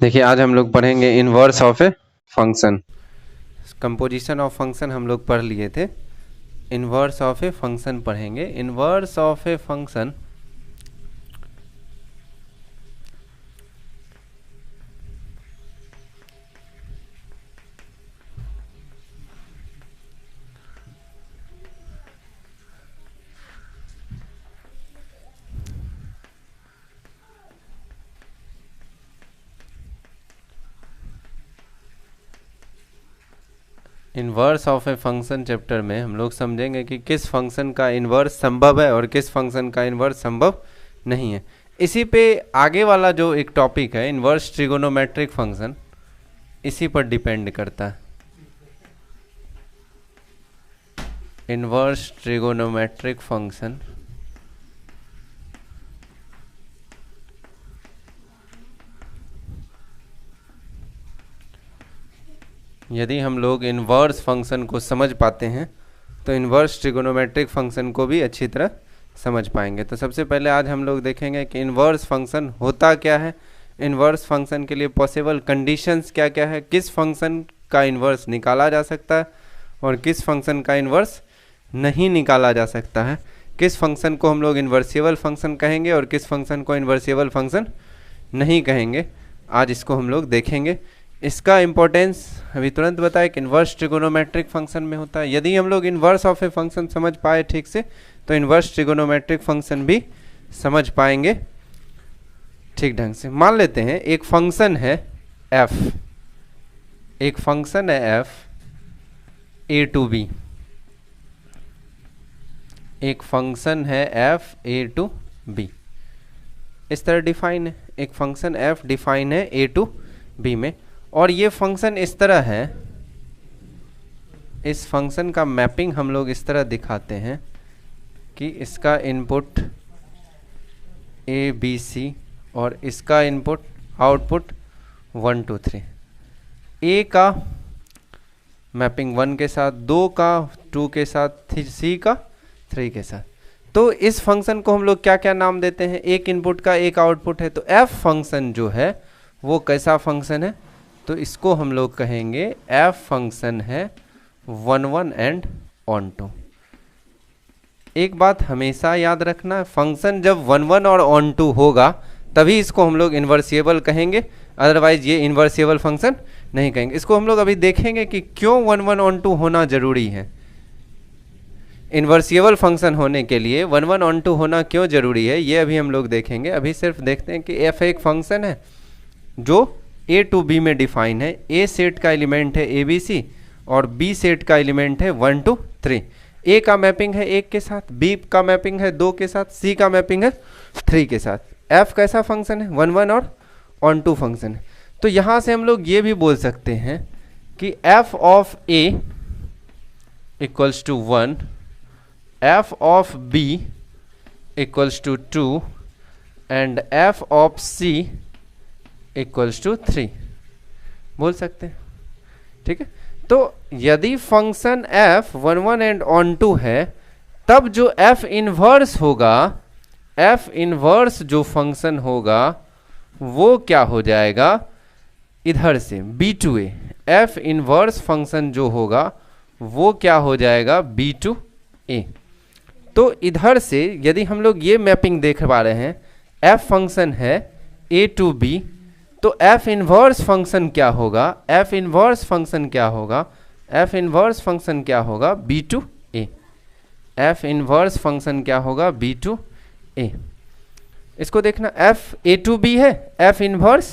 देखिए आज हम लोग पढ़ेंगे inverse of a function. Composition of function हम लोग पढ़ लिए थे, इनवर्स ऑफ ए फंक्शन पढ़ेंगे। Inverse of a function inverse of a function chapter में हम लोग समझेंगे कि किस फंक्शन का इनवर्स संभव है और किस फंक्शन का इनवर्स संभव नहीं है। इसी पे आगे वाला जो एक टॉपिक है इनवर्स ट्रिगोनोमेट्रिक फंक्शन, इसी पर डिपेंड करता है। इनवर्स ट्रिगोनोमेट्रिक फंक्शन यदि हम लोग इनवर्स फंक्शन को समझ पाते हैं तो इनवर्स ट्रिगोनोमेट्रिक फंक्शन को भी अच्छी तरह समझ पाएंगे। तो सबसे पहले आज हम लोग देखेंगे कि इनवर्स फंक्शन होता क्या है, इनवर्स फंक्शन के लिए पॉसिबल कंडीशंस क्या क्या है, किस फंक्शन का इनवर्स निकाला जा सकता है और किस फंक्शन का इनवर्स नहीं निकाला जा सकता है, किस फंक्शन को हम लोग इन्वर्सिबल फंक्शन कहेंगे और किस फंक्शन को इन्वर्सिबल फंक्शन नहीं कहेंगे। आज इसको हम लोग देखेंगे। इसका इम्पोर्टेंस अभी तुरंत बताए कि इन्वर्स ट्रिगोनोमेट्रिक फंक्शन में होता है। यदि हम लोग इन्वर्स ऑफ ए फंक्शन समझ पाए ठीक से तो इन्वर्स ट्रिगोनोमेट्रिक फंक्शन भी समझ पाएंगे ठीक ढंग से। मान लेते हैं एक फंक्शन है f, एक फंक्शन है f a टू b, एक फंक्शन है f a टू b, इस तरह डिफाइन है। एक फंक्शन f डिफाइन है a टू b में, और ये फंक्शन इस तरह है, इस फंक्शन का मैपिंग हम लोग इस तरह दिखाते हैं कि इसका इनपुट a b c और इसका इनपुट आउटपुट 1 2 3, a का मैपिंग 1 के साथ, 2 का 2 के साथ, c का 3 के साथ। तो इस फंक्शन को हम लोग क्या क्या नाम देते हैं, एक इनपुट का एक आउटपुट है। तो f फंक्शन जो है वो कैसा फंक्शन है, तो इसको हम लोग कहेंगे f फंक्शन है 1 1 एंड ऑन टू। एक बात हमेशा याद रखना, फंक्शन जब 1 1 और ऑन टू होगा तभी इसको हम लोग इन्वर्सिबल कहेंगे, अदरवाइज ये इन्वर्सिबल फंक्शन नहीं कहेंगे। इसको हम लोग अभी देखेंगे कि क्यों 1 1 ऑन टू होना जरूरी है। इन्वर्सिबल फंक्शन होने के लिए 1 1 ऑन टू होना क्यों जरूरी है ये अभी हम लोग देखेंगे। अभी सिर्फ देखते हैं कि f एक फंक्शन है जो a टू b में डिफाइन है। a सेट का एलिमेंट है a b c और b सेट का एलिमेंट है 1 2 3। a का मैपिंग है 1 के साथ, b का मैपिंग है 2 के साथ, c का मैपिंग है 3 के साथ। f कैसा फंक्शन है, 1 1 और ऑन टू फंक्शन है। तो यहाँ से हम लोग ये भी बोल सकते हैं कि f of a equals to 1, f of b equals to 2 and f of c equals to 3 बोल सकते हैं। ठीक है, तो यदि function f 1 1 and onto है तब जो f इनवर्स होगा, f इनवर्स जो फंक्शन होगा वो क्या हो जाएगा, इधर से b to a, f inverse function जो होगा वो क्या हो जाएगा b टू a। तो इधर से यदि हम लोग ये मैपिंग देख पा रहे हैं, f फंक्शन है a टू b, तो f इनवर्स फंक्शन क्या होगा, f इनवर्स फंक्शन क्या होगा, f इनवर्स फंक्शन क्या होगा b to a, f inverse function क्या होगा b टू a। इसको देखना, f a टू b है, f inverse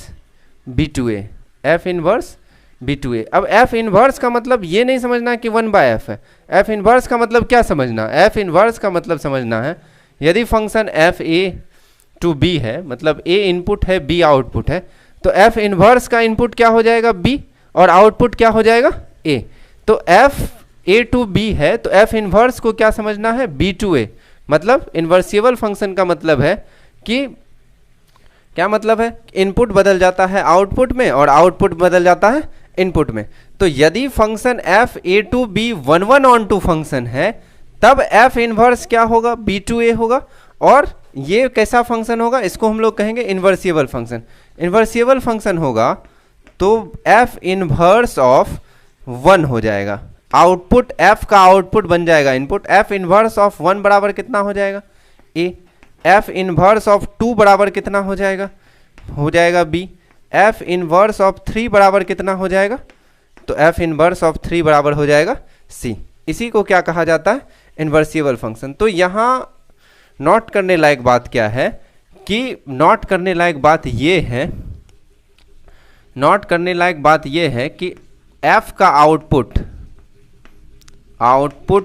b to a, f inverse b to a। अब f इनवर्स का मतलब ये नहीं समझना कि 1/f है, f इनवर्स का मतलब क्या समझना, f इनवर्स का मतलब समझना है यदि function f a to b है, मतलब a इनपुट है b आउटपुट है, तो f इनवर्स का इनपुट क्या हो जाएगा b और आउटपुट क्या हो जाएगा a। तो f a टू b है तो f इनवर्स को क्या समझना है, b टू a। मतलब इन्वर्सिबल फंक्शन का मतलब है कि क्या मतलब है, इनपुट बदल जाता है आउटपुट में और आउटपुट बदल जाता है इनपुट में। तो यदि function f a to b 1 1 onto function है तब f इनवर्स क्या होगा, b टू a होगा। और ये कैसा फंक्शन होगा, इसको हम लोग कहेंगे इन्वर्सिबल फंक्शन। इन्वर्सिबल फंक्शन होगा तो f इनवर्स ऑफ 1 हो जाएगा। आउटपुट f का आउटपुट बन जाएगा इनपुट। f इनवर्स ऑफ 1 बराबर कितना हो जाएगा a। f इनवर्स ऑफ 2 बराबर कितना हो जाएगा b। f इनवर्स ऑफ 3 बराबर कितना हो जाएगा, तो f इनवर्स ऑफ 3 बराबर हो जाएगा c। इसी को क्या कहा जाता है, इन्वर्सिबल फंक्शन। तो यहाँ नोट करने लायक बात क्या है कि नोट करने लायक बात ये है कि f का आउटपुट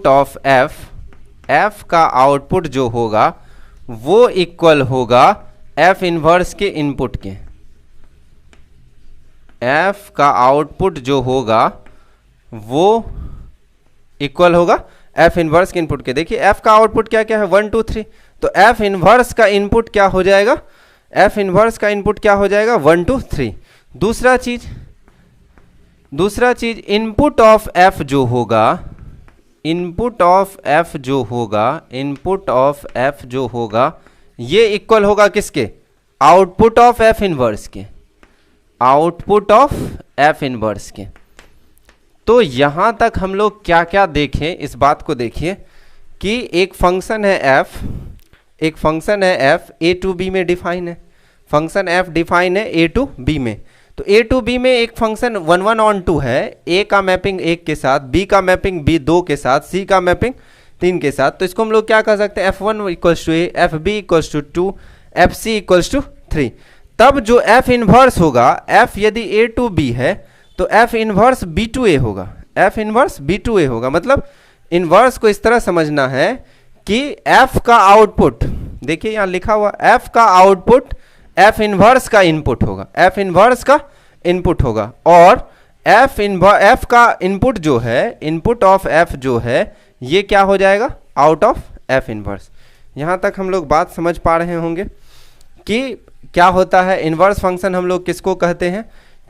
ऑफ f का आउटपुट जो होगा वो इक्वल होगा f इनवर्स के इनपुट के। f का आउटपुट जो होगा वो इक्वल होगा f इनवर्स के इनपुट के। देखिए f का आउटपुट क्या क्या है 1 2 3, तो f इनवर्स का इनपुट क्या हो जाएगा, f इनवर्स का इनपुट क्या हो जाएगा 1 2 3। दूसरा चीज इनपुट ऑफ f जो होगा ये इक्वल होगा किसके, आउटपुट ऑफ f इनवर्स के, तो यहां तक हम लोग क्या क्या देखें, इस बात को देखिए कि एक फंक्शन है f a टू b में डिफाइन है। फंक्शन f डिफाइन है a टू b में, तो a टू b में एक फंक्शन 1 1 on 2 है, a का मैपिंग 1 के साथ, b का मैपिंग b 2 के साथ, c का मैपिंग 3 के साथ। तो इसको हम लोग क्या कर सकते हैं, f1 equals to a, fb equals to 2, fc equals to 3। तब जो f इनवर्स होगा, f यदि a टू b है तो f inverse b to a होगा। मतलब इनवर्स को इस तरह समझना है कि f का आउटपुट, देखिए यहाँ लिखा हुआ f का आउटपुट f इनवर्स का इनपुट होगा, और f का इनपुट जो है, इनपुट ऑफ f जो है ये क्या हो जाएगा, आउट ऑफ f इनवर्स। यहाँ तक हम लोग बात समझ पा रहे होंगे कि क्या होता है इनवर्स फंक्शन। हम लोग किसको कहते हैं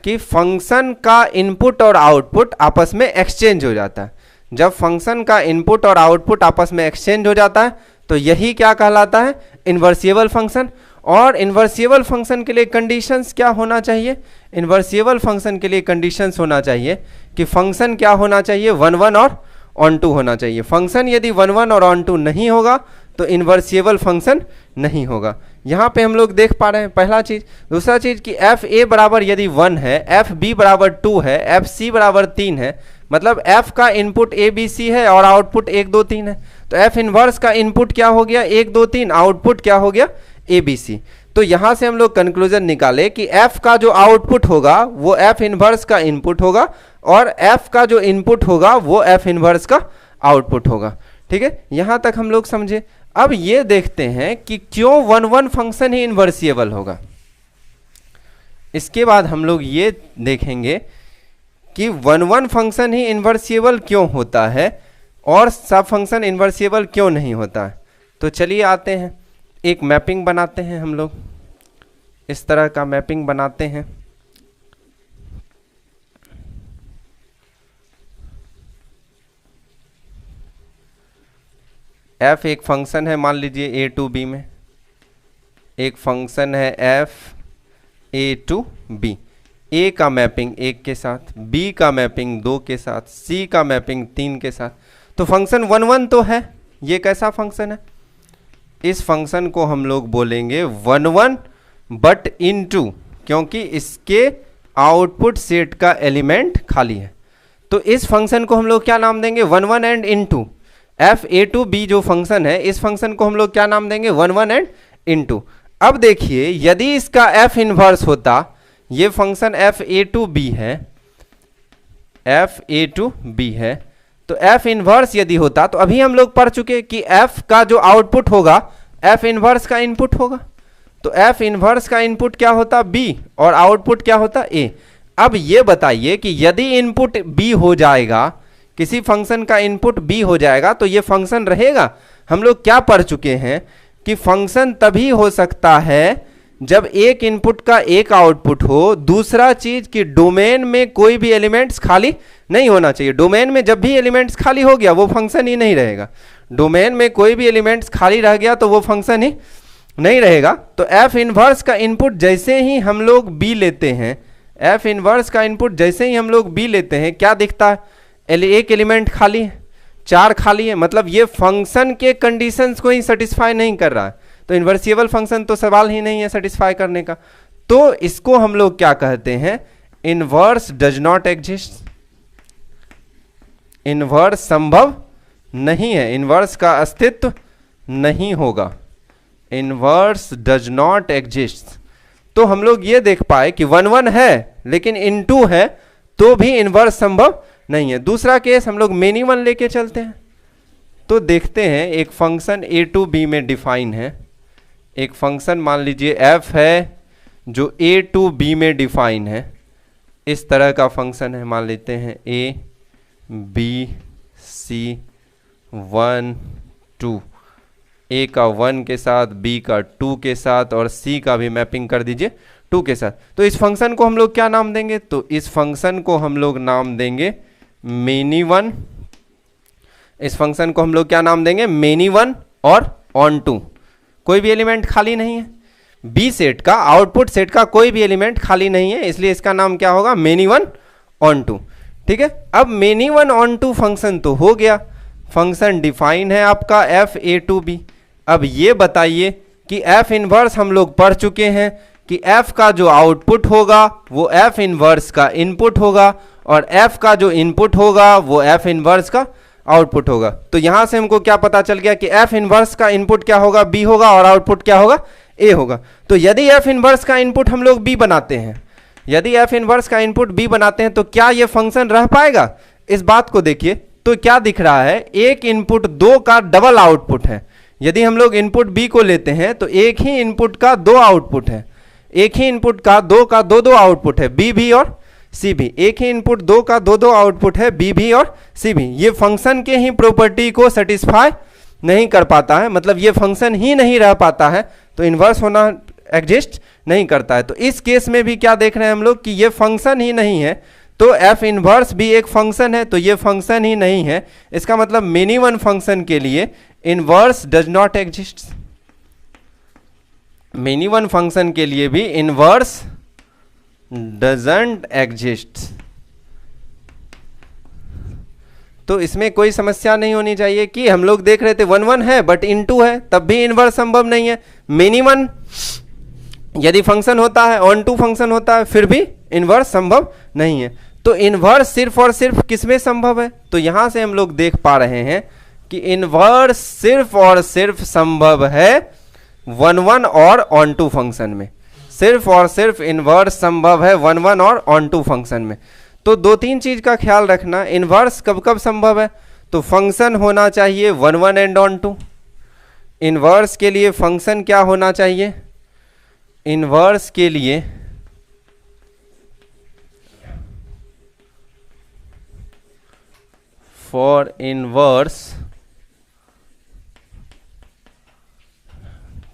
कि फंक्शन का इनपुट और आउटपुट आपस में एक्सचेंज हो जाता है। जब फंक्शन का इनपुट और आउटपुट आपस में एक्सचेंज हो जाता है तो यही क्या कहलाता है, इन्वर्सिबल फंक्शन। और इन्वर्सिबल फंक्शन के लिए कंडीशंस क्या होना चाहिए, इन्वर्सिबल फंक्शन के लिए कंडीशंस होना चाहिए कि फंक्शन क्या होना चाहिए, 1 1 और ऑन 2 होना चाहिए। फंक्शन यदि 1 1 और ऑन 2 नहीं होगा तो इन्वर्सिबल फंक्शन नहीं होगा। यहाँ पे हम लोग देख पा रहे हैं पहला चीज। दूसरा चीज कि एफ ए बराबर यदि 1 है, एफ बी बराबर 2 है, एफ सी बराबर 3 है, मतलब एफ का इनपुट ए बी सी है और आउटपुट 1 2 3 है, तो एफ इनवर्स का इनपुट क्या हो गया 1 2 3, आउटपुट क्या हो गया ए बी सी। तो यहाँ से हम लोग कंक्लूजन निकाले कि एफ का जो आउटपुट होगा वो एफ इनवर्स का इनपुट होगा और एफ का जो इनपुट होगा वो एफ इनवर्स का आउटपुट होगा। ठीक है, यहाँ तक हम लोग समझे। अब ये देखते हैं कि क्यों 1 1 फंक्शन ही इन्वर्सिबल होगा। इसके बाद हम लोग ये देखेंगे कि 1 1 फंक्शन ही इन्वर्सिबल क्यों होता है और सब फंक्शन इन्वर्सिबल क्यों नहीं होता है। तो चलिए आते हैं, एक मैपिंग बनाते हैं हम लोग, इस तरह का मैपिंग बनाते हैं। f एक फंक्शन है, मान लीजिए a टू b में, एक फंक्शन है f a to b, a का मैपिंग 1 के साथ, b का मैपिंग 2 के साथ, c का मैपिंग 3 के साथ। तो फंक्शन 1 1 तो है। ये कैसा फंक्शन है, इस फंक्शन को हम लोग बोलेंगे 1 1 बट इनटू, क्योंकि इसके आउटपुट सेट का एलिमेंट खाली है। तो इस फंक्शन को हम लोग क्या नाम देंगे, 1 1 and into. F A to B जो फंक्शन है, इस फंक्शन को हम लोग क्या नाम देंगे, 1 1 एंड इनटू। अब देखिए यदि इसका एफ इनवर्स होता, ये function F A to B है, एफ ए टू बी है, तो एफ इनवर्स यदि होता तो अभी हम लोग पढ़ चुके कि एफ का जो आउटपुट होगा एफ इनवर्स का इनपुट होगा। तो एफ इनवर्स का इनपुट क्या होता, बी, और आउटपुट क्या होता, ए। अब ये बताइए कि यदि इनपुट बी हो जाएगा, किसी फंक्शन का इनपुट बी हो जाएगा तो ये फंक्शन रहेगा। हम लोग क्या पढ़ चुके हैं कि फंक्शन तभी हो सकता है जब एक इनपुट का एक आउटपुट हो। दूसरा चीज कि डोमेन में कोई भी एलिमेंट्स खाली नहीं होना चाहिए। डोमेन में जब भी एलिमेंट्स खाली हो गया वो फंक्शन ही नहीं रहेगा। डोमेन में कोई भी एलिमेंट्स खाली रह गया तो वो फंक्शन ही नहीं रहेगा। तो एफ इनवर्स का इनपुट जैसे ही हम लोग बी लेते हैं, एफ इनवर्स का इनपुट जैसे ही हम लोग बी लेते हैं, क्या दिखता है? एक एलिमेंट खाली है, 4 खाली है, मतलब ये फंक्शन के कंडीशंस को ही सेटिस्फाई नहीं कर रहा है। तो इन्वर्सिबल फंक्शन तो सवाल ही नहीं है सेटिस्फाई करने का। तो इसको हम लोग क्या कहते हैं? Inverse does not exist. Inverse संभव नहीं है, इनवर्स का अस्तित्व नहीं होगा। Inverse does not exist. तो हम लोग ये देख पाए कि 1 1 है लेकिन इन 2 है तो भी इनवर्स संभव नहीं है। दूसरा केस हम लोग मेनी वन लेके चलते हैं, तो देखते हैं एक फंक्शन ए टू बी में डिफाइन है। एक फंक्शन मान लीजिए एफ है जो ए टू बी में डिफाइन है। इस तरह का फंक्शन है, मान लेते हैं ए बी सी 1 2, ए का 1 के साथ, बी का 2 के साथ और सी का भी मैपिंग कर दीजिए 2 के साथ। तो इस फंक्शन को हम लोग क्या नाम देंगे? तो इस फंक्शन को हम लोग नाम देंगे मेनी वन। इस फंक्शन को हम लोग क्या नाम देंगे? मेनी वन और ऑन टू। कोई भी एलिमेंट खाली नहीं है, बी सेट का, आउटपुट सेट का कोई भी एलिमेंट खाली नहीं है, इसलिए इसका नाम क्या होगा? Many one onto. ठीक है, अब many one onto function तो हो गया, फंक्शन डिफाइन है आपका एफ ए टू बी। अब ये बताइए कि एफ इनवर्स हम लोग पढ़ चुके हैं कि एफ का जो आउटपुट होगा वो एफ इनवर्स का इनपुट होगा और एफ का जो इनपुट होगा वो एफ इनवर्स का आउटपुट होगा। तो यहां से हमको क्या पता चल गया कि एफ इनवर्स का इनपुट क्या होगा? बी होगा और आउटपुट क्या होगा? ए होगा। तो यदि एफ इनवर्स का इनपुट हम लोग बी बनाते हैं, यदि एफ इनवर्स का इनपुट बी बनाते हैं तो क्या ये फंक्शन रह पाएगा? इस बात को देखिए तो क्या दिख रहा है? एक इनपुट 2 का डबल आउटपुट है। यदि हम लोग इनपुट बी को लेते हैं तो एक ही इनपुट का 2 आउटपुट है, एक ही इनपुट का 2 का 2 आउटपुट है, बी भी और सी भी। एक ही इनपुट 2 का 2 आउटपुट है, बी भी और सी भी। ये फंक्शन के ही प्रॉपर्टी को सेटिस्फाई नहीं कर पाता है, मतलब ये फंक्शन ही नहीं रह पाता है, तो इनवर्स होना एग्जिस्ट नहीं करता है। तो इस केस में भी क्या देख रहे हैं हम लोग कि ये फंक्शन ही नहीं है, तो एफ इनवर्स भी एक फंक्शन है, तो ये फंक्शन ही नहीं है। इसका मतलब मेनी वन फंक्शन के लिए inverse does not exist. Many one function के लिए भी इनवर्स डजंट एग्जिस्ट। तो इसमें कोई समस्या नहीं होनी चाहिए कि हम लोग देख रहे थे 1 1 है बट इन 2 है, तब भी इनवर्स संभव नहीं है। मेनी वन यदि फंक्शन होता है, ऑन टू फंक्शन होता है, फिर भी इनवर्स संभव नहीं है। तो इनवर्स सिर्फ और सिर्फ किसमें संभव है? तो यहां से हम लोग देख पा रहे हैं कि इनवर्स सिर्फ और सिर्फ संभव है 1 1 और ऑन टू फंक्शन में। सिर्फ और सिर्फ इनवर्स संभव है 1 1 और ऑन टू फंक्शन में। तो 2-3 चीज का ख्याल रखना, इनवर्स कब कब संभव है? तो फंक्शन होना चाहिए 1 1 एंड ऑन टू। इनवर्स के लिए फंक्शन क्या होना चाहिए? इनवर्स के लिए फॉर इनवर्स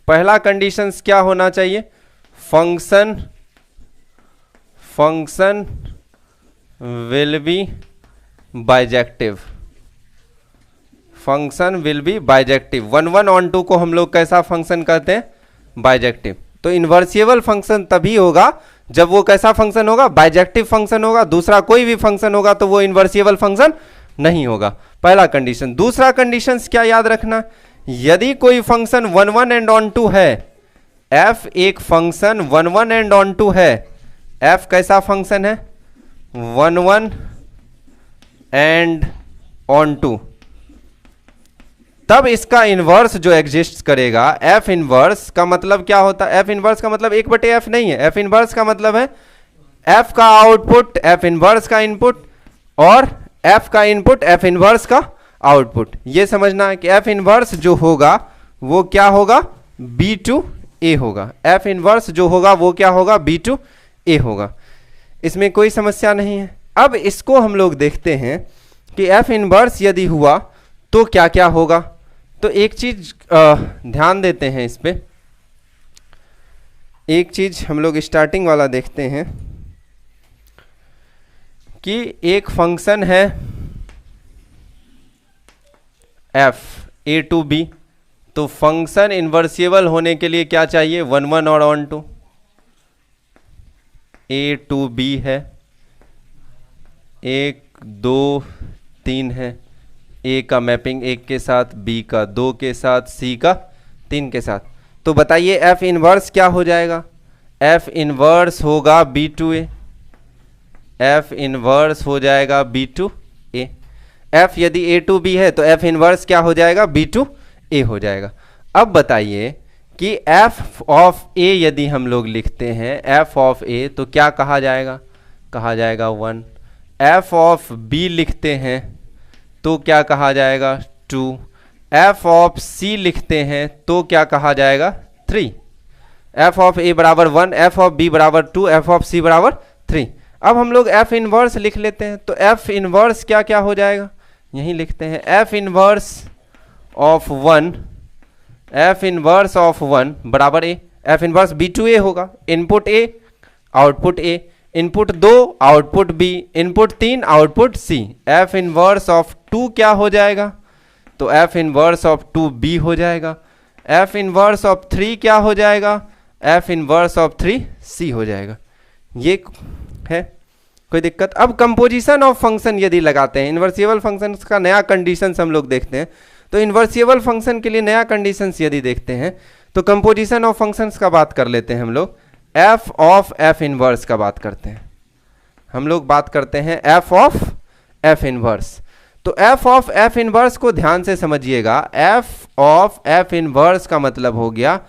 पहला कंडीशंस क्या होना चाहिए? Function will be bijective. Function will be bijective. 1 1 onto को हम लोग कैसा फंक्शन कहते हैं? बाइजेक्टिव। तो इन्वर्सिबल फंक्शन तभी होगा जब वो कैसा फंक्शन होगा? बाइजेक्टिव फंक्शन होगा। दूसरा कोई भी फंक्शन होगा तो वो इन्वर्सिबल फंक्शन नहीं होगा। पहला कंडीशन। दूसरा कंडीशन क्या याद रखना? यदि कोई फंक्शन 1 1 एंड ऑन टू है, एफ एक फंक्शन 1 1 एंड ऑन टू है, एफ कैसा फंक्शन है? 1 1 एंड ऑन टू, तब इसका इनवर्स जो एग्जिस्ट करेगा, एफ इनवर्स का मतलब क्या होता है? एफ इनवर्स का मतलब 1/f नहीं है। एफ इनवर्स का मतलब है एफ का आउटपुट एफ इनवर्स का इनपुट और एफ का इनपुट एफ इनवर्स का आउटपुट। ये समझना है कि एफ इनवर्स जो होगा वो क्या होगा? बी टू ए होगा। एफ इनवर्स जो होगा वो क्या होगा? बी टू ए होगा। इसमें कोई समस्या नहीं है। अब इसको हम लोग देखते हैं कि एफ इनवर्स यदि हुआ तो क्या क्या होगा। तो एक चीज ध्यान देते हैं इस पे। एक चीज हम लोग स्टार्टिंग वाला देखते हैं कि एक फंक्शन है एफ ए टू बी, तो तो फंक्शन इन्वर्सिबल होने के लिए क्या चाहिए, 1 1 और 1 2, A टू B है, 1 2 3 है, A का मैपिंग 1 के साथ, B का 2 के साथ, C का 3 के साथ। तो बताइए F इनवर्स क्या हो जाएगा, F इनवर्स होगा B to A, F inverse हो जाएगा B टू A। F यदि A टू B है तो F इनवर्स क्या हो जाएगा, B टू A हो जाएगा। अब बताइए कि F ऑफ A यदि हम लोग लिखते हैं F ऑफ A तो क्या कहा जाएगा, कहा जाएगा 1। F ऑफ B लिखते हैं तो क्या कहा जाएगा 2। F ऑफ C लिखते हैं तो क्या कहा जाएगा 3। F ऑफ A बराबर 1, F ऑफ B बराबर 2, F ऑफ C बराबर 3। अब हम लोग F इनवर्स लिख लेते हैं तो F इनवर्स क्या क्या हो जाएगा, यही लिखते हैं F inverse of 1, F inverse of 1 बराबर A, F inverse B to A होगा, input A output A, input 2 output B, input 3 output C। F inverse of 2 क्या हो जाएगा, तो F इनवर्स ऑफ 2B हो जाएगा। F इनवर्स ऑफ 3 क्या हो जाएगा, F इनवर्स ऑफ 3C हो जाएगा। ये है कोई दिक्कत। अब कंपोजिशन ऑफ फंक्शन यदि लगाते हैं, इन्वर्सिबल फंक्शन का नया कंडीशंस हम लोग देखते हैं, तो इन्वर्सिबल फंक्शन के लिए नया कंडीशंस यदि देखते हैं तो कंपोजिशन ऑफ फंक्शंस का बात कर लेते हैं हम लोग, f ऑफ f इनवर्स का बात करते हैं, हम लोग बात करते हैं f ऑफ f इनवर्स। तो f ऑफ f इनवर्स को ध्यान से समझिएगा, f ऑफ f इनवर्स का मतलब हो गया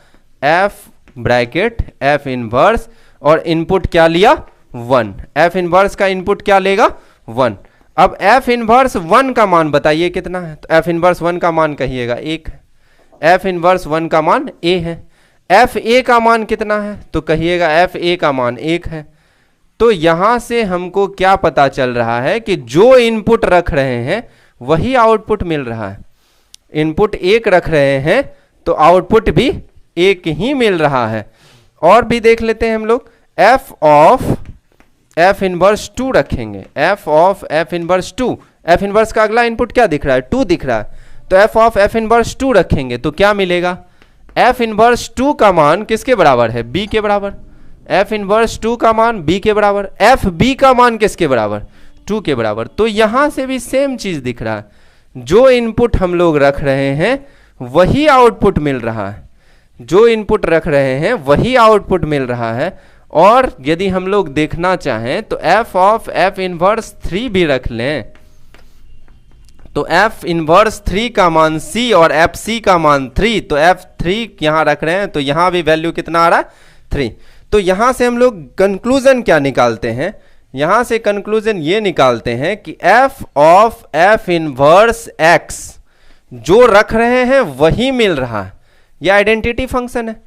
f ब्रैकेट f इनवर्स और इनपुट क्या लिया 1, f इनवर्स का इनपुट क्या लेगा 1। अब f इनवर्स 1 का मान बताइए कितना है, तो f इनवर्स 1 का मान कहिएगा 1 है, f इनवर्स 1 का मान a है। f a का मान कितना है, तो कहिएगा f a का मान 1 है। तो यहां से हमको क्या पता चल रहा है कि जो इनपुट रख रहे हैं वही आउटपुट मिल रहा है। इनपुट 1 रख रहे हैं तो आउटपुट भी 1 ही मिल रहा है। और भी देख लेते हैं हम लोग, f ऑफ f इनवर्स 2 रखेंगे, f of f inverse 2, f inverse का अगला इनपुट क्या दिख रहा है 2 दिख रहा है, तो f ऑफ f इनवर्स 2 रखेंगे तो क्या मिलेगा, f इनवर्स 2 का मान किसके बराबर है, b के बराबर। f इनवर्स 2 का मान b के बराबर, f b का मान किसके बराबर 2 के बराबर। तो यहां से भी सेम चीज दिख रहा है, जो इनपुट हम लोग रख रहे हैं वही आउटपुट मिल रहा है, जो इनपुट रख रहे हैं वही आउटपुट मिल रहा है। और यदि हम लोग देखना चाहें तो f ऑफ f इनवर्स 3 भी रख लें, तो f इनवर्स 3 का मान c और f c का मान 3, तो f3 यहां रख रहे हैं तो यहां भी वैल्यू कितना आ रहा है 3। तो यहां से हम लोग कंक्लूजन क्या निकालते हैं, यहां से कंक्लूजन ये निकालते हैं कि f of f inverse x जो रख रहे हैं वही मिल रहा है। यह आइडेंटिटी फंक्शन है,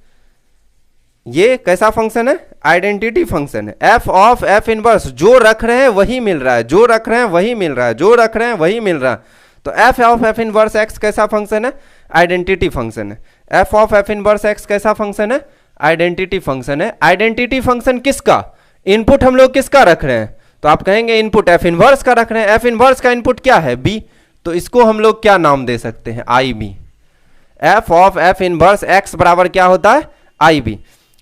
ये कैसा फंक्शन है, आइडेंटिटी फंक्शन है। f ऑफ f इनवर्स जो रख रहे हैं वही मिल रहा है, जो रख रहे हैं वही मिल रहा है, जो रख रहे हैं वही मिल रहा है। तो f of f inverse x कैसा फंक्शन है, आइडेंटिटी फंक्शन है। f of f inverse x कैसा फंक्शन है, आइडेंटिटी फंक्शन है। आइडेंटिटी फंक्शन किसका, इनपुट हम लोग किसका रख रहे हैं, तो आप कहेंगे इनपुट f इनवर्स का रख रहे हैं, f इनवर्स का इनपुट क्या है b, तो इसको हम लोग क्या नाम दे सकते हैं IB। f of f inverse x बराबर क्या होता है IB।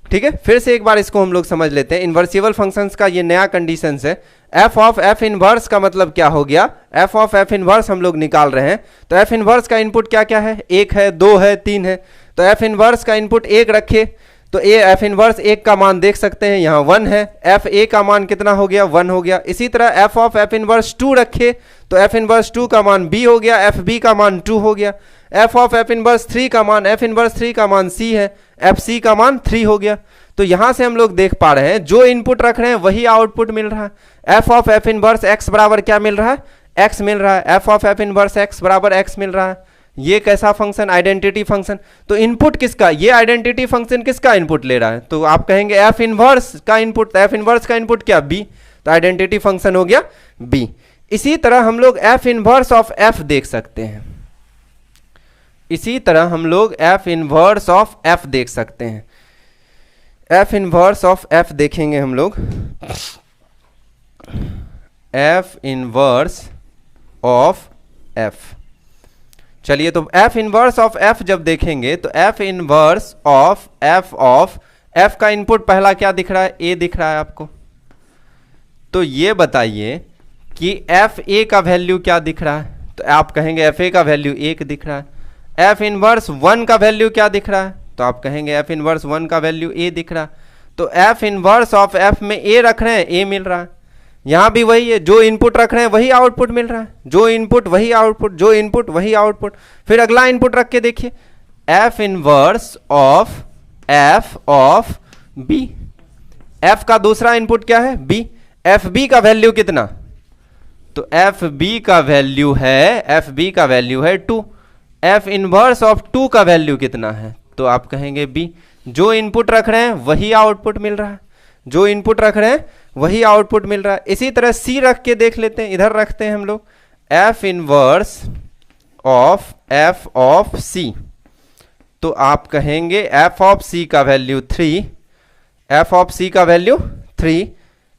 ठीक है, फिर से एक बार इसको हम लोग समझ लेते हैं। इन्वर्सिबल फंक्शंस का ये नया कंडीशन है। f ऑफ f इनवर्स का मतलब क्या हो गया, f ऑफ f इनवर्स हम लोग निकाल रहे हैं, तो f इनवर्स का इनपुट क्या क्या है, 1 है, 2 है, 3 है। तो f इनवर्स का इनपुट 1 रखे तो f इनवर्स 1 का मान देख सकते हैं यहाँ 1 है, f a का मान कितना हो गया 1 हो गया। इसी तरह f ऑफ f इनवर्स 2 रखे तो f इनवर्स 2 का मान b हो गया, f b का मान 2 हो गया। f ऑफ f इनवर्स 3 का मान, f इनवर्स 3 का मान c है, f c का मान 3 हो गया। तो यहां से हम लोग देख पा रहे हैं जो इनपुट रख रहे हैं वही आउटपुट मिल रहा है। f of f inverse x बराबर क्या मिल रहा है, x मिल रहा है, f of f inverse x बराबर x मिल रहा है। ये कैसा फंक्शन, आइडेंटिटी फंक्शन। तो इनपुट किसका, ये आइडेंटिटी फंक्शन किसका इनपुट ले रहा है, तो आप कहेंगे f इनवर्स का इनपुट, f इनवर्स का इनपुट क्या b, तो आइडेंटिटी फंक्शन हो गया b। इसी तरह हम लोग f इनवर्स ऑफ f देख सकते हैं, इसी तरह हम लोग f इनवर्स ऑफ f देख सकते हैं। f इनवर्स ऑफ f देखेंगे हम लोग, f इनवर्स ऑफ f, चलिए, तो एफ इनवर्स ऑफ एफ जब देखेंगे तो एफ इनवर्स ऑफ एफ का इनपुट पहला क्या दिख रहा है, ए दिख रहा है आपको। तो ये बताइए कि एफ ए का वैल्यू क्या दिख रहा है, तो आप कहेंगे एफ ए का वैल्यू 1 दिख रहा है। एफ इनवर्स 1 का वैल्यू क्या दिख रहा है, तो आप कहेंगे एफ इनवर्स 1 का वैल्यू ए दिख रहा है। तो एफ इनवर्स ऑफ एफ में ए रख रहे हैं, ए मिल रहा है। यहां भी वही है, जो इनपुट रख रहे हैं वही आउटपुट मिल रहा है, जो इनपुट वही आउटपुट, जो इनपुट वही आउटपुट। फिर अगला इनपुट रख के देखिए, F inverse of B. F का दूसरा इनपुट क्या है, बी। एफ बी का वैल्यू कितना, तो एफ बी का वैल्यू है 2। एफ इनवर्स ऑफ 2 का वैल्यू कितना है, तो आप कहेंगे बी। जो इनपुट रख रहे हैं वही आउटपुट मिल रहा है, जो इनपुट रख रहे हैं वही आउटपुट मिल रहा है। इसी तरह सी रख के देख लेते हैं, इधर रखते हैं हम लोग F inverse of F of C. तो आप कहेंगे एफ ऑफ सी का वैल्यू 3, एफ ऑफ सी का वैल्यू 3।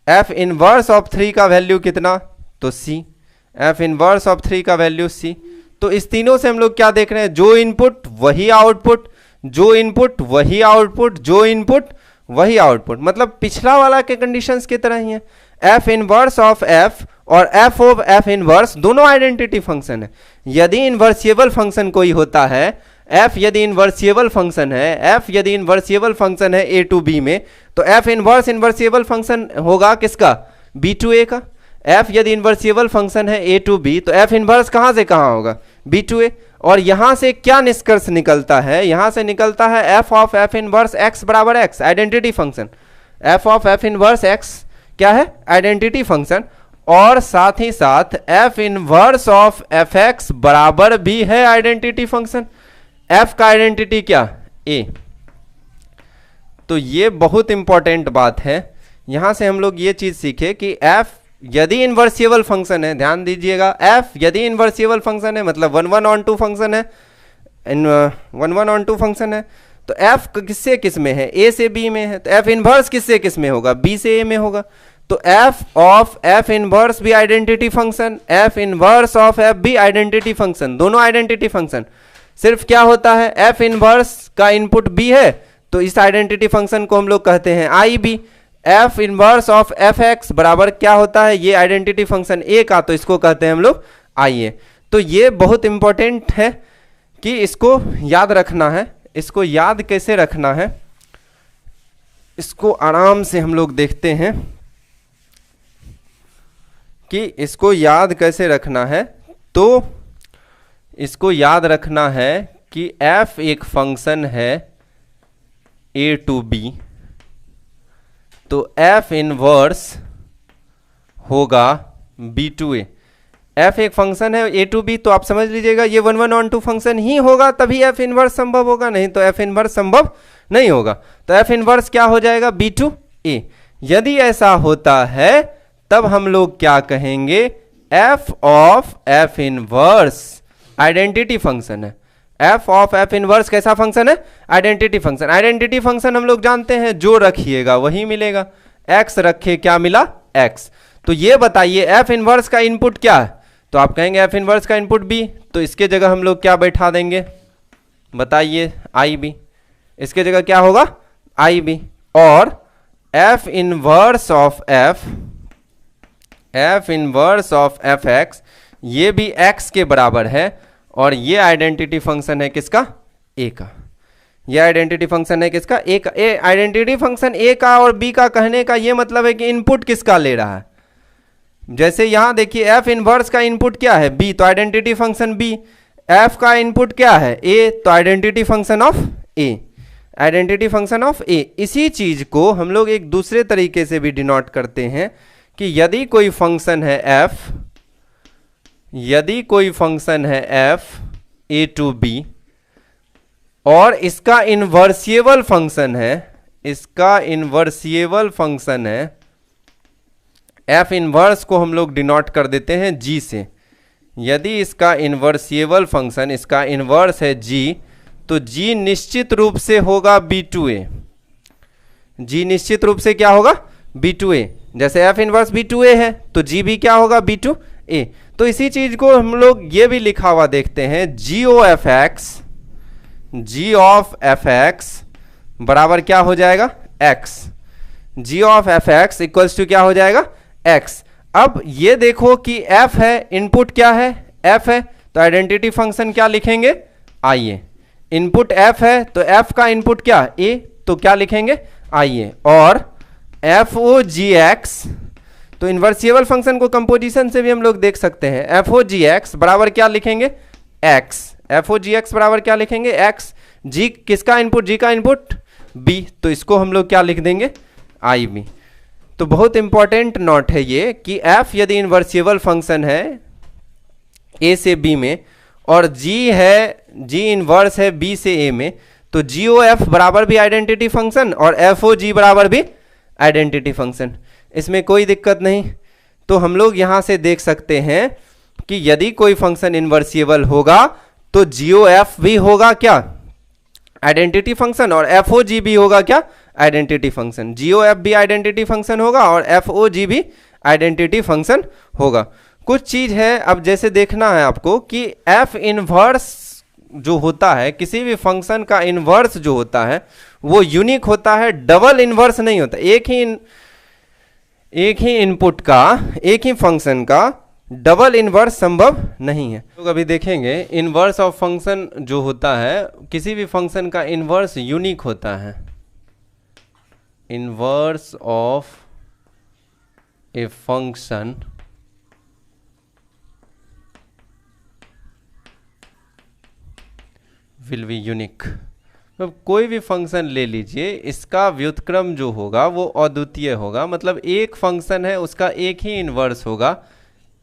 एफ इनवर्स ऑफ 3 का वैल्यू कितना, तो सी। एफ इनवर्स ऑफ 3 का वैल्यू सी। तो इस तीनों से हम लोग क्या देख रहे हैं, जो इनपुट वही आउटपुट, जो इनपुट वही आउटपुट, जो इनपुट वही आउटपुट। मतलब पिछला वाला के कंडीशंस की तरह ही है। एफ इनवर्स ऑफ एफ और एफ ऑफ एफ इनवर्स दोनों आइडेंटिटी फंक्शन है। यदि इन्वर्सिबल फंक्शन कोई होता है, एफ यदि इन्वर्सिबल फंक्शन है, एफ यदि इन्वर्सिबल फंक्शन है ए टू बी में, तो एफ इनवर्स इन्वर्सिबल फंक्शन होगा किसका, बी टू ए का। एफ यदि इन्वर्सिबल फंक्शन है ए टू बी, तो एफ इनवर्स कहां से कहां होगा, बी टू ए। और यहां से क्या निष्कर्ष निकलता है, यहां से निकलता है F of F inverse X बराबर X, identity function. F of F inverse X क्या है, आइडेंटिटी फंक्शन। और साथ ही साथ F inverse of F X बराबर भी है आइडेंटिटी फंक्शन। एफ का आइडेंटिटी क्या, ए। तो ये बहुत इंपॉर्टेंट बात है। यहां से हम लोग ये चीज सीखे कि एफ यदि इन्वर्सिबल फंक्शन है, ध्यान दीजिएगा, एफ यदि इन्वर्सिबल फंक्शन है, मतलब 1-1-on-2 फंक्शन है, 1-1-on-2 फंक्शन है, तो एफ किससे किस में है, ए से बी में है, तो एफ इनवर्स किससे किस में होगा, बी से ए में होगा। तो एफ ऑफ एफ इनवर्स भी identity function, F inverse of F भी आइडेंटिटी फंक्शन, दोनों आइडेंटिटी फंक्शन। सिर्फ क्या होता है, एफ इनवर्स का इनपुट बी है, तो इस आइडेंटिटी फंक्शन को हम लोग कहते हैं I B. F inverse of F X बराबर क्या होता है, ये आइडेंटिटी फंक्शन ए का, तो इसको कहते हैं हम लोग आई ए। तो ये बहुत इंपॉर्टेंट है कि इसको याद रखना है। इसको याद कैसे रखना है, इसको आराम से हम लोग देखते हैं कि इसको याद कैसे रखना है। तो इसको याद रखना है कि f एक फंक्शन है a टू b, तो f इनवर्स होगा b टू a। f एक फंक्शन है a टू b, तो आप समझ लीजिएगा ये 1-1-on-2 फंक्शन ही होगा, तभी f इनवर्स संभव होगा, नहीं तो f इनवर्स संभव नहीं होगा। तो f इनवर्स क्या हो जाएगा, b टू a। यदि ऐसा होता है तब हम लोग क्या कहेंगे, f of f inverse identity function है। f ऑफ f इनवर्स कैसा फंक्शन है, आइडेंटिटी फंक्शन। आइडेंटिटी फंक्शन हम लोग जानते हैं, जो रखिएगा वही मिलेगा। x रखे क्या मिला, x। तो ये बताइए f इनवर्स का इनपुट क्या है, तो आप कहेंगे f इनवर्स का इनपुट b, तो इसके जगह हम लोग क्या बैठा देंगे, बताइए आई बी। इसके जगह क्या होगा, आई बी। और f inverse of f inverse of F x, ये भी x के बराबर है, और ये आइडेंटिटी फंक्शन है किसका, a का। ये आइडेंटिटी फंक्शन है किसका, a का। ए आइडेंटिटी फंक्शन a का और b का कहने का ये मतलब है कि इनपुट किसका ले रहा है। जैसे यहां देखिए f इनवर्स का इनपुट क्या है, b, तो आइडेंटिटी फंक्शन b। f का इनपुट क्या है, a, तो identity function of a, identity function of a। इसी चीज को हम लोग एक दूसरे तरीके से भी डिनोट करते हैं कि यदि कोई फंक्शन है f, यदि कोई फंक्शन है f a टू b और इसका इन्वर्सिबल फंक्शन है, इसका इन्वर्सिबल फंक्शन है, f इनवर्स को हम लोग डिनोट कर देते हैं g से। यदि इसका इन्वर्सिबल फंक्शन, इसका इनवर्स है g, तो g निश्चित रूप से होगा b टू a। g निश्चित रूप से क्या होगा, b टू a। जैसे f inverse b to a है, तो g भी क्या होगा, b टू ए। तो इसी चीज को हम लोग ये भी लिखा हुआ देखते हैं, जी ऑफ एफ एक्स बराबर क्या हो जाएगा, X. G of F X equals to क्या हो जाएगा, एक्स। अब ये देखो कि एफ है, इनपुट क्या है, एफ है, तो आइडेंटिटी फंक्शन क्या लिखेंगे, आइए। इनपुट एफ है तो एफ का इनपुट क्या, ए, तो क्या लिखेंगे, आइए। और एफ ओ जी एक्स, तो इन्वर्सिबल फंक्शन को कंपोजिशन से भी हम लोग देख सकते हैं, एफ ओ जी एक्स बराबर क्या लिखेंगे, एक्स। एफ ओ जी एक्स बराबर क्या लिखेंगे, एक्स। जी किसका इनपुट, जी का इनपुट बी, तो इसको हम लोग क्या लिख देंगे, आई बी। तो बहुत इंपॉर्टेंट नोट है ये कि एफ यदि इन्वर्सिबल फंक्शन है ए से बी में, और जी है, जी इनवर्स है बी से ए में, तो जी ओ एफ बराबर भी आइडेंटिटी फंक्शन और एफ ओ जी बराबर भी आइडेंटिटी फंक्शन, इसमें कोई दिक्कत नहीं। तो हम लोग यहां से देख सकते हैं कि यदि कोई फंक्शन इन्वर्सिबल होगा तो जी ओ एफ भी होगा क्या, आइडेंटिटी फंक्शन, और एफ ओ जी भी होगा क्या, आइडेंटिटी फंक्शन। जी ओ एफ भी आइडेंटिटी फंक्शन होगा और एफ ओ जी भी आइडेंटिटी फंक्शन होगा। कुछ चीज है अब जैसे देखना है आपको कि एफ इनवर्स जो होता है, किसी भी फंक्शन का इनवर्स जो होता है वो यूनिक होता है, डबल इनवर्स नहीं होता। एक ही इनपुट का, एक ही फंक्शन का डबल इनवर्स संभव नहीं है। तो अभी देखेंगे इनवर्स ऑफ फंक्शन जो होता है, किसी भी फंक्शन का इनवर्स यूनिक होता है। Inverse of a function will be unique. तो कोई भी फंक्शन ले लीजिए, इसका व्युत्क्रम जो होगा वो अद्वितीय होगा, मतलब एक फंक्शन है उसका एक ही इनवर्स होगा,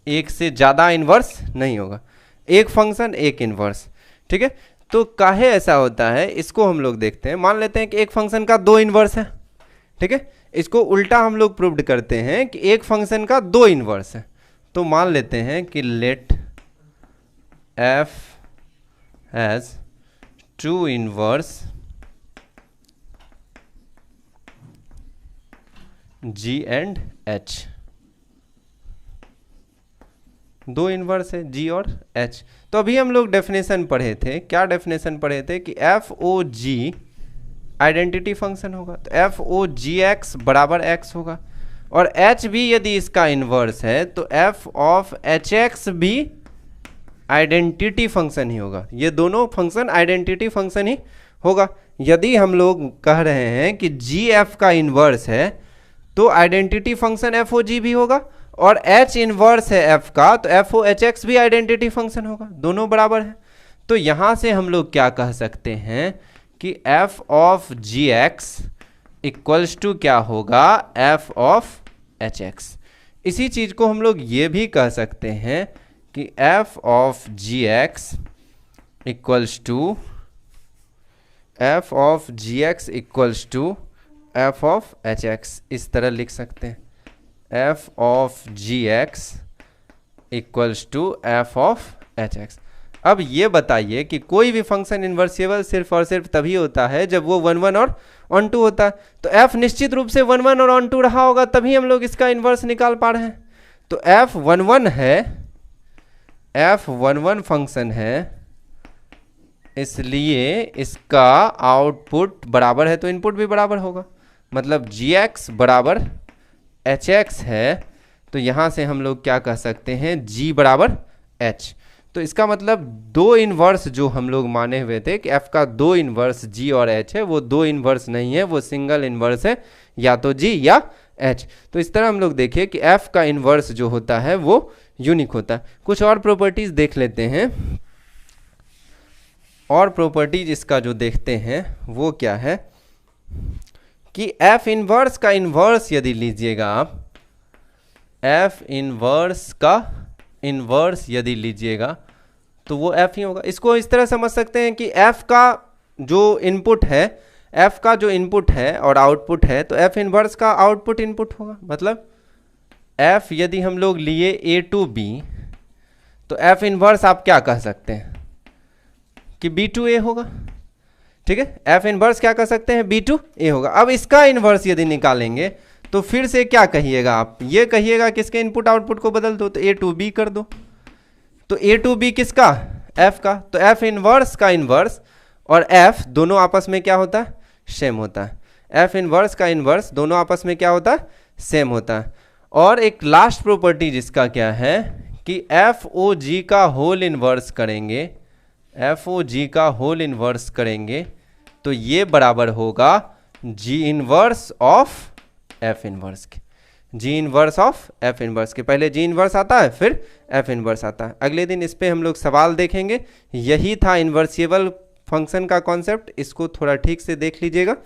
एक से ज़्यादा इनवर्स नहीं होगा, एक फंक्शन एक इनवर्स, ठीक है। तो काहे ऐसा होता है इसको हम लोग देखते हैं। मान लेते हैं कि एक फंक्शन का दो इनवर्स है, ठीक है, इसको उल्टा हम लोग प्रूव्ड करते हैं कि एक फंक्शन का दो इनवर्स है। तो मान लेते हैं कि let F has two inverse G and H, दो इनवर्स है जी और एच। तो अभी हम लोग डेफिनेशन पढ़े थे, क्या डेफिनेशन पढ़े थे कि एफ ओ जी आइडेंटिटी फंक्शन होगा, तो एफ ओ जी एक्स बराबर एक्स होगा, और एच भी यदि इसका इनवर्स है तो एफ ऑफ एच एक्स भी आइडेंटिटी फंक्शन ही होगा। ये दोनों फंक्शन आइडेंटिटी फंक्शन ही होगा। यदि हम लोग कह रहे हैं कि जी एफ का इनवर्स है तो आइडेंटिटी फंक्शन एफ ओ जी भी होगा, और एच इनवर्स है एफ का तो एफ ओ एच एक्स भी आइडेंटिटी फंक्शन होगा, दोनों बराबर है। तो यहां से हम लोग क्या कह सकते हैं कि F of G X equals to क्या होगा, एफ ऑफ एच एक्स। इसी चीज को हम लोग ये भी कह सकते हैं कि F of G X equals to F of G X equals to F of H X, इस तरह लिख सकते हैं, F of G X equals to F of H X. अब ये बताइए कि कोई भी फंक्शन इन्वर्सिबल सिर्फ और सिर्फ तभी होता है जब वो 1 1 और ऑन टू होता है, तो एफ निश्चित रूप से 1 1 और ऑन टू रहा होगा, तभी हम लोग इसका इन्वर्स निकाल पा रहे हैं। तो एफ 1 1 है, एफ 1 1 फंक्शन है, इसलिए इसका आउटपुट बराबर है तो इनपुट भी बराबर होगा, मतलब जी एक्स बराबर एच एक्स है। तो यहां से हम लोग क्या कह सकते हैं, जी बराबर एच। तो इसका मतलब दो इनवर्स जो हम लोग माने हुए थे कि एफ का दो इनवर्स जी और एच है, वो दो इनवर्स नहीं है, वो सिंगल इनवर्स है, या तो जी या एच। तो इस तरह हम लोग देखिए कि एफ का इनवर्स जो होता है वो यूनिक होता है। कुछ और प्रॉपर्टीज देख लेते हैं, और प्रॉपर्टीज इसका जो देखते हैं वो क्या है कि एफ इनवर्स का इनवर्स यदि लीजिएगा आप, एफ इनवर्स का इनवर्स यदि लीजिएगा तो वो एफ ही होगा। इसको इस तरह समझ सकते हैं कि एफ का जो इनपुट है, एफ का जो इनपुट है और आउटपुट है, तो एफ इनवर्स का आउटपुट इनपुट होगा। मतलब एफ यदि हम लोग लिए ए टू बी, तो एफ इनवर्स आप क्या कह सकते हैं कि बी टू ए होगा, ठीक है। एफ इनवर्स क्या कह सकते हैं, बी टू ए होगा। अब इसका इनवर्स यदि निकालेंगे तो फिर से क्या कहिएगा आप, ये कहिएगा किसके इनपुट आउटपुट को बदल दो, तो ए टू बी कर दो। तो ए टू बी किसका, एफ का, तो एफ इनवर्स का इनवर्स और एफ दोनों आपस में क्या होता है, सेम होता है। एफ इनवर्स का इनवर्स दोनों आपस में क्या होता है, सेम होता है। और एक लास्ट प्रॉपर्टी जिसका क्या है कि एफ ओ जी का होल इनवर्स करेंगे, एफ ओ जी का होल इनवर्स करेंगे तो ये बराबर होगा G inverse of F inverse के, G inverse of F inverse के। पहले जी इनवर्स आता है फिर एफ इनवर्स आता है। अगले दिन इस पे हम लोग सवाल देखेंगे। यही था इन्वर्सिबल फंक्शन का कॉन्सेप्ट, इसको थोड़ा ठीक से देख लीजिएगा।